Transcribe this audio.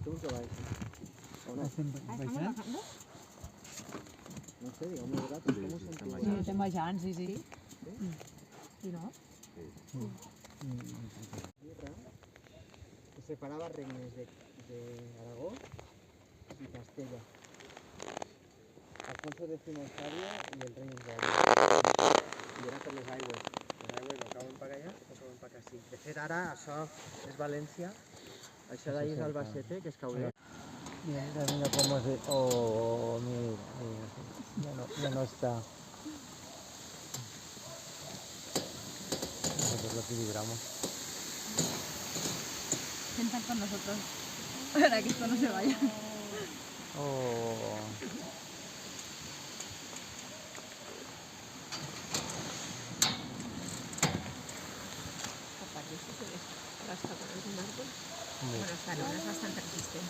según que baixen. ¿O no? Estem baixant? No sé, digamos, los gatos, ¿cómo se entiende? Sí, estem baixant, sí, sí. I no? Tierra que separaba regnes de Aragó y Castella. Alfonso X el Sabio y el rei Osvaldo. I era per les aigües. Les aigües no cauen per allà, no cauen per ací. De fet, ara això és València, això d'ahir és Albacete, que és Cauler. Mira, mira cómo se... Oh, mira, ya no está. Nosotros lo equilibramos. Intentan con nosotros para que esto no se vaya. Oh. Capaz de si se les rasca con algún árbol. Bueno, esta no es bastante resistente.